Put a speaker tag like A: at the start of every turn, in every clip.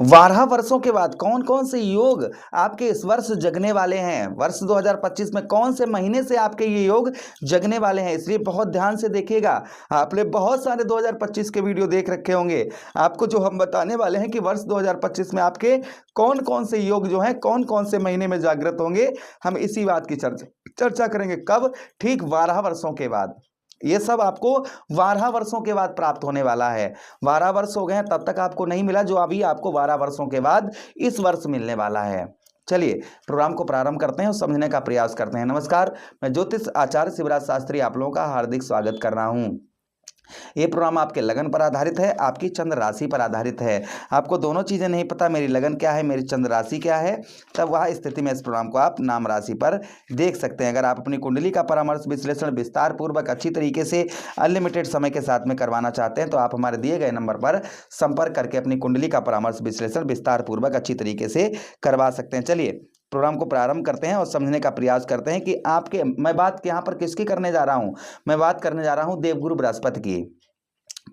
A: 12 वर्षों के बाद कौन कौन से योग आपके इस वर्ष जगने वाले हैं। वर्ष 2025 में कौन से महीने से आपके ये योग जगने वाले हैं, इसलिए बहुत ध्यान से देखिएगा। आपने बहुत सारे 2025 के वीडियो देख रखे होंगे। आपको जो हम बताने वाले हैं कि वर्ष 2025 में आपके कौन कौन से योग जो हैं, कौन कौन से महीने में जागृत होंगे, हम इसी बात की चर्चा करेंगे। कब? ठीक 12 वर्षों के बाद। ये सब आपको 12 वर्षों के बाद प्राप्त होने वाला है। 12 वर्ष हो गए हैं तब तक आपको नहीं मिला, जो अभी आपको 12 वर्षों के बाद इस वर्ष मिलने वाला है। चलिए प्रोग्राम को प्रारंभ करते हैं और समझने का प्रयास करते हैं। नमस्कार, मैं ज्योतिष आचार्य शिवराज शास्त्री आप लोगों का हार्दिक स्वागत कर रहा हूं। ये प्रोग्राम आपके लगन पर आधारित है, आपकी चंद्र राशि पर आधारित है। आपको दोनों चीज़ें नहीं पता, मेरी लगन क्या है, मेरी चंद्र राशि क्या है, तब वह स्थिति में इस प्रोग्राम को आप नाम राशि पर देख सकते हैं। अगर आप अपनी कुंडली का परामर्श विश्लेषण विस्तार पूर्वक अच्छी तरीके से अनलिमिटेड समय के साथ में करवाना चाहते हैं तो आप हमारे दिए गए नंबर पर संपर्क करके अपनी कुंडली का परामर्श विश्लेषण विस्तार पूर्वक अच्छी तरीके से करवा सकते हैं। चलिए प्रोग्राम को प्रारंभ करते हैं और समझने का प्रयास करते हैं कि आपके मैं बात यहाँ पर किसकी करने जा रहा हूँ। मैं बात करने जा रहा हूँ देवगुरु बृहस्पति की।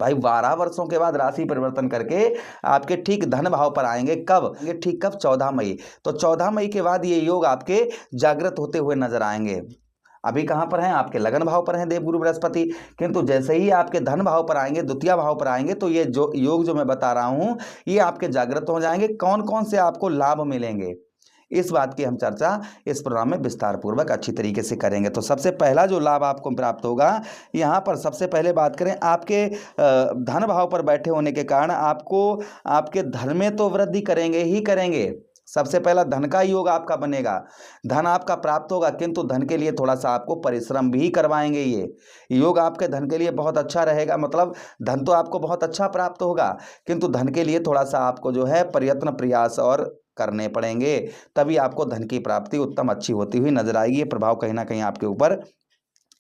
A: भाई 12 वर्षों के बाद राशि परिवर्तन करके आपके ठीक धन भाव पर आएंगे। कब? ये ठीक कब? 14 मई। तो 14 मई के बाद ये योग आपके जागृत होते हुए नजर आएंगे। अभी कहां पर हैं? आपके लगन भाव पर हैं देवगुरु बृहस्पति, किंतु जैसे ही आपके धन भाव पर आएंगे, द्वितीय भाव पर आएंगे, तो ये जो योग जो मैं बता रहा हूं ये आपके जागृत हो जाएंगे। कौन कौन से आपको लाभ मिलेंगे, इस बात की हम चर्चा इस प्रोग्राम में विस्तार पूर्वक अच्छी तरीके से करेंगे। तो सबसे पहला जो लाभ आपको प्राप्त होगा, यहाँ पर सबसे पहले बात करें आपके धन भाव पर बैठे होने के कारण आपको आपके धन में तो वृद्धि करेंगे ही करेंगे। सबसे पहला धन का योग आपका बनेगा, धन आपका प्राप्त होगा, किंतु धन के लिए थोड़ा सा आपको परिश्रम भी करवाएंगे। ये योग आपके धन के लिए बहुत अच्छा रहेगा। मतलब धन तो आपको बहुत अच्छा प्राप्त होगा, किंतु धन के लिए थोड़ा सा आपको जो है प्रयत्न प्रयास और करने पड़ेंगे, तभी आपको धन की प्राप्ति उत्तम अच्छी होती हुई नजर आएगी। ये प्रभाव कहीं ना कहीं आपके ऊपर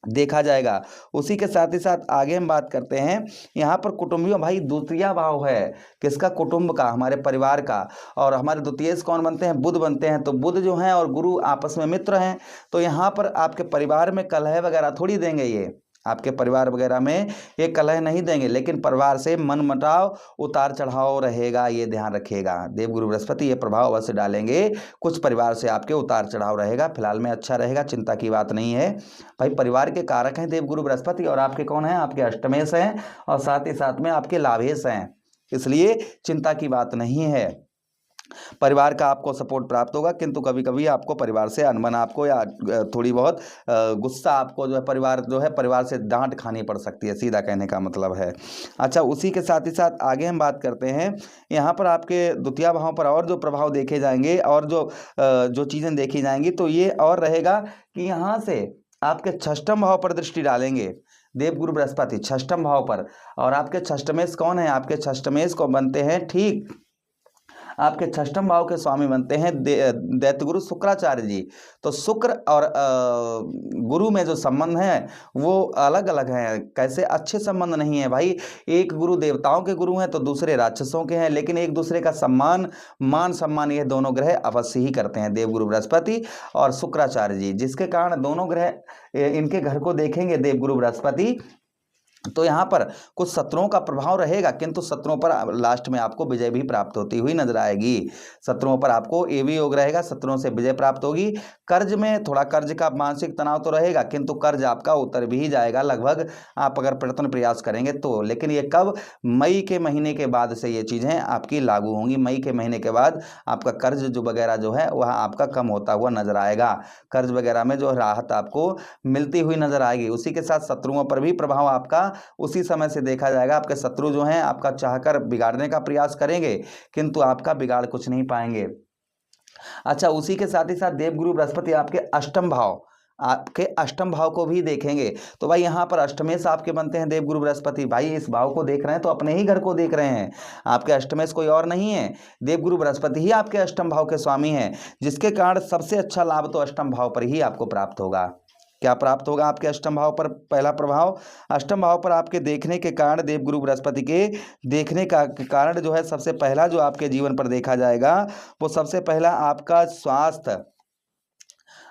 A: देखा जाएगा। उसी के साथ ही साथ आगे हम बात करते हैं यहाँ पर कुटुंबियों। भाई द्वितीय भाव है किसका? कुटुंब का, हमारे परिवार का। और हमारे द्वितीय कौन बनते हैं? बुध बनते हैं। तो बुध जो हैं और गुरु आपस में मित्र हैं, तो यहाँ पर आपके परिवार में कलह वगैरह थोड़ी देंगे। ये आपके परिवार वगैरह में ये कलह नहीं देंगे, लेकिन परिवार से मनमुटाव उतार चढ़ाव रहेगा, ये ध्यान रखिएगा। देवगुरु बृहस्पति ये प्रभाव अवश्य डालेंगे। कुछ परिवार से आपके उतार चढ़ाव रहेगा, फिलहाल में अच्छा रहेगा, चिंता की बात नहीं है। भाई परिवार के कारक हैं देवगुरु बृहस्पति, और आपके कौन हैं? आपके अष्टमेश हैं और साथ ही साथ में आपके लाभेश हैं, इसलिए चिंता की बात नहीं है। परिवार का आपको सपोर्ट प्राप्त होगा, किंतु कभी कभी आपको परिवार से अनबन आपको या थोड़ी बहुत गुस्सा आपको जो है परिवार से डांट खानी पड़ सकती है, सीधा कहने का मतलब है। अच्छा, उसी के साथ ही साथ आगे हम बात करते हैं यहाँ पर आपके द्वितीय भाव पर और जो प्रभाव देखे जाएंगे और जो चीज़ें देखी जाएंगी, तो ये और रहेगा कि यहाँ से आपके षष्ठम भाव पर दृष्टि डालेंगे देवगुरु बृहस्पति, षष्ठम भाव पर। और आपके षष्ठमेश कौन है? आपके षष्ठमेश को बनते हैं, ठीक आपके षष्ठम भाव के स्वामी बनते हैं दैत्यगुरु शुक्राचार्य जी। तो शुक्र और गुरु में जो संबंध है वो अलग अलग हैं। कैसे? अच्छे संबंध नहीं है भाई। एक गुरु देवताओं के गुरु हैं तो दूसरे राक्षसों के हैं, लेकिन एक दूसरे का मान सम्मान ये दोनों ग्रह अवश्य ही करते हैं, देवगुरु बृहस्पति और शुक्राचार्य जी, जिसके कारण दोनों ग्रह इनके घर को देखेंगे देवगुरु बृहस्पति। तो यहाँ पर कुछ शत्रुओं का प्रभाव रहेगा, किंतु शत्रुओं पर लास्ट में आपको विजय भी प्राप्त होती हुई नजर आएगी। शत्रुओं पर आपको ये भी योग रहेगा, शत्रुओं से विजय प्राप्त होगी। कर्ज में थोड़ा कर्ज का मानसिक तनाव तो रहेगा, किंतु कर्ज आपका उतर भी जाएगा लगभग, आप अगर प्रयत्न प्रयास करेंगे तो। लेकिन ये कब? मई के महीने के बाद से ये चीज़ें आपकी लागू होंगी। मई के महीने के बाद आपका कर्ज जो वगैरह जो है वह आपका कम होता हुआ नजर आएगा। कर्ज वगैरह में जो राहत आपको मिलती हुई नजर आएगी। उसी के साथ शत्रुओं पर भी प्रभाव आपका उसी समय से देखा जाएगा। आपके शत्रु जो हैं आपका चाहकर बिगाड़ने का प्रयास करेंगे, किंतु आपका बिगाड़ कुछ नहीं पाएंगे। अच्छा, उसी के साथ ही साथ देवगुरु बृहस्पति आपके अष्टम भाव को भी देखेंगे। तो भाई यहाँ पर अष्टमेश आपके बनते हैं देवगुरु बृहस्पति। भाई इस भाव को देख रहे हैं तो अपने ही घर को देख रहे हैं, आपके अष्टमेश कोई और नहीं है, देवगुरु बृहस्पति ही आपके अष्टम भाव के स्वामी हैं, जिसके कारण सबसे अच्छा लाभ तो अष्टम भाव पर ही आपको प्राप्त होगा। क्या प्राप्त होगा आपके अष्टम भाव पर? पहला प्रभाव, अष्टम भाव पर आपके देखने के कारण, देवगुरु बृहस्पति के देखने का कारण जो है सबसे पहला जो आपके जीवन पर देखा जाएगा वो सबसे पहला आपका स्वास्थ्य।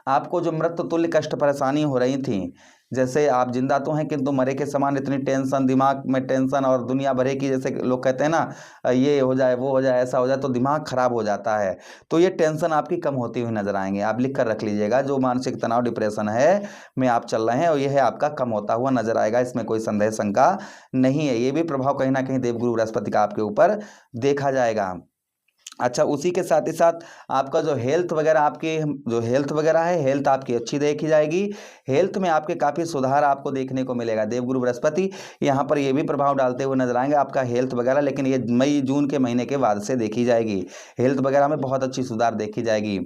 A: आपको जो मृत्यु तुल्य कष्ट परेशानी हो रही थी, जैसे आप जिंदा तो हैं किंतु मरे के समान, इतनी टेंशन, दिमाग में टेंशन और दुनिया भरे की, जैसे लोग कहते हैं ना ये हो जाए वो हो जाए ऐसा हो जाए तो दिमाग खराब हो जाता है। तो ये टेंशन आपकी कम होती हुई नजर आएंगे। आप लिख कर रख लीजिएगा, जो मानसिक तनाव डिप्रेशन है में आप चल रहे हैं और यह आपका कम होता हुआ नजर आएगा, इसमें कोई संदेह शंका नहीं है। ये भी प्रभाव कहीं ना कहीं देवगुरु बृहस्पति का आपके ऊपर देखा जाएगा। अच्छा, उसी के साथ ही साथ आपका जो हेल्थ वगैरह, आपकी जो हेल्थ वगैरह है, हेल्थ आपकी अच्छी देखी जाएगी। हेल्थ में आपके काफ़ी सुधार आपको देखने को मिलेगा। देवगुरु बृहस्पति यहाँ पर ये भी प्रभाव डालते हुए नजर आएंगे आपका हेल्थ वगैरह, लेकिन ये मई जून के महीने के बाद से देखी जाएगी। हेल्थ वगैरह में बहुत अच्छी सुधार देखी जाएगी।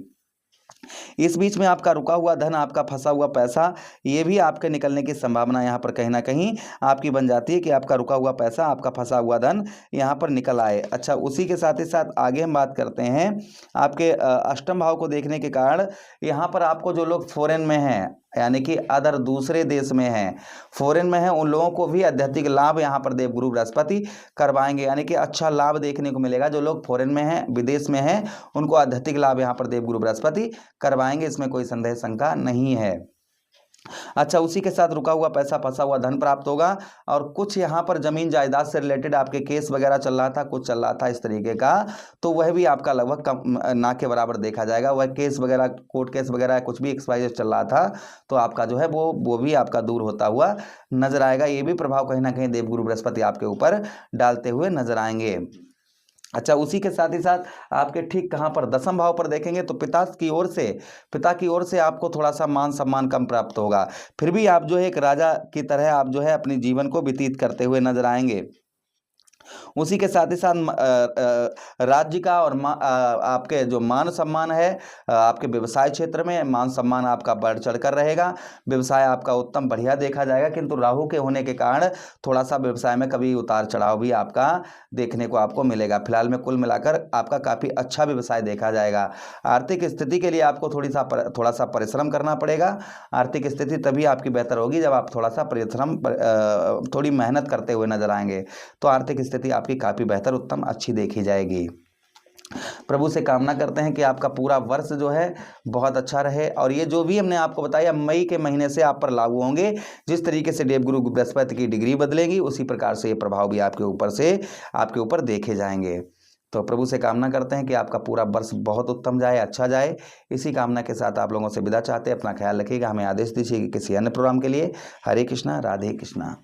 A: इस बीच में आपका रुका हुआ धन, आपका फंसा हुआ पैसा, ये भी आपके निकलने की संभावना यहाँ पर कहीं ना कहीं आपकी बन जाती है कि आपका रुका हुआ पैसा, आपका फंसा हुआ धन यहाँ पर निकल आए। अच्छा, उसी के साथ ही साथ आगे हम बात करते हैं आपके अष्टम भाव को देखने के कारण यहाँ पर आपको जो लोग फॉरेन में हैं, यानी कि अदर दूसरे देश में हैं, फॉरेन में हैं, उन लोगों को भी आध्यात्मिक लाभ यहाँ पर देवगुरु बृहस्पति करवाएंगे, यानी कि अच्छा लाभ देखने को मिलेगा। जो लोग फॉरेन में हैं, विदेश में हैं, उनको आध्यात्मिक लाभ यहाँ पर देवगुरु बृहस्पति करवाएंगे, इसमें कोई संदेह शंका नहीं है। अच्छा, उसी के साथ रुका हुआ पैसा, फंसा हुआ धन प्राप्त होगा। और कुछ यहाँ पर जमीन जायदाद से रिलेटेड आपके केस वगैरह चल रहा था, कुछ चल रहा था इस तरीके का, तो वह भी आपका लगभग कम ना के बराबर देखा जाएगा। वह केस वगैरह, कोर्ट केस वगैरह कुछ भी एक्सपाइज चल रहा था, तो आपका जो है वो भी आपका दूर होता हुआ नजर आएगा। ये भी प्रभाव कहीं ना कहीं देवगुरु बृहस्पति आपके ऊपर डालते हुए नजर आएंगे। अच्छा, उसी के साथ ही साथ आपके ठीक कहाँ पर दसम भाव पर देखेंगे तो पिता की ओर से आपको थोड़ा सा मान सम्मान कम प्राप्त होगा। फिर भी आप जो है एक राजा की तरह आप जो है अपने जीवन को व्यतीत करते हुए नजर आएंगे। उसी के साथ ही साथ राज्य का और आपके जो मान सम्मान है, आपके व्यवसाय क्षेत्र में मान सम्मान आपका बढ़ चढ़कर रहेगा। व्यवसाय आपका उत्तम बढ़िया देखा जाएगा, किंतु राहु के होने के कारण थोड़ा सा व्यवसाय में कभी उतार चढ़ाव भी आपका देखने को आपको मिलेगा। फिलहाल में कुल मिलाकर आपका काफ़ी अच्छा व्यवसाय देखा जाएगा। आर्थिक स्थिति के लिए आपको थोड़ा सा परिश्रम करना पड़ेगा। आर्थिक स्थिति तभी आपकी बेहतर होगी जब आप थोड़ा सा परिश्रम, थोड़ी मेहनत करते हुए नजर आएंगे, तो आर्थिक स्थिति आपकी काफ़ी बेहतर, उत्तम, अच्छी देखी जाएगी। प्रभु से कामना करते हैं कि आपका पूरा वर्ष जो है बहुत अच्छा रहे, और ये जो भी हमने आपको बताया मई के महीने से आप पर लागू होंगे। जिस तरीके से देवगुरु बृहस्पति की डिग्री बदलेगी, उसी प्रकार से ये प्रभाव भी आपके ऊपर देखे जाएंगे। तो प्रभु से कामना करते हैं कि आपका पूरा वर्ष बहुत उत्तम जाए, अच्छा जाए। इसी कामना के साथ आप लोगों से विदा चाहते हैं। अपना ख्याल रखिएगा। हमें आदेश दीजिए किसी अन्य प्रोग्राम के लिए। हरे कृष्णा, राधे कृष्णा।